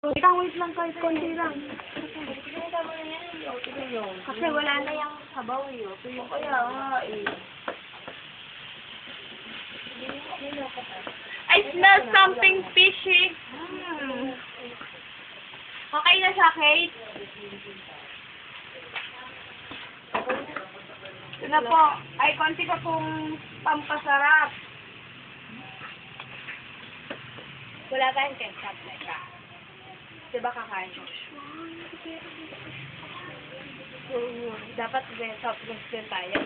Wait lang kahit konti lang. Kasi wala na yung sabaw eh. So, kaya nga eh. I smell something fishy. Okay na siya, Kate? Ito na po. Ay, konti pa pong pampasarap. Wala tayong ketchup, Meka. Diba kakain mo? Dapat soft drinks din tayo.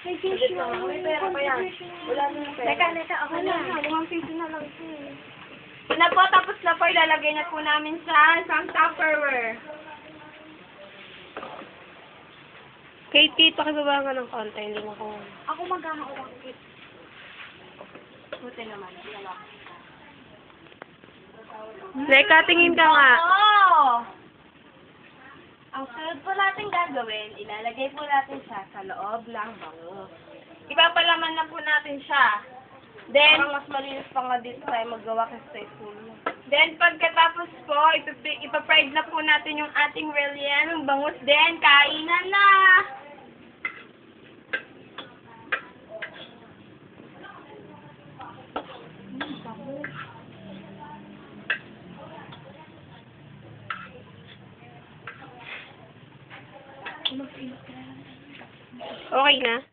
May tissue. May pera pa yan. Wala na yung pera. Teka, ako na. 5 piso na lang ito eh. Ito na po, tapos na po. Ilalagay na po namin sa isang Tupperware. Kate, pakibaba ka ng konti. Hindi mo ko. Ako mag-ahawak. Buti naman. Leka, tingin ka nga. Oo! Ang sunod po natin gagawin, ilalagay po natin siya sa loob ng bangus. Ipapalaman na po natin siya. Then, mas malinis pa nga dito tayo magawa kasi sa school. Then, pagkatapos po, ipapride na po natin yung ating relyan ng bangus. Then, kainan na! Okay na?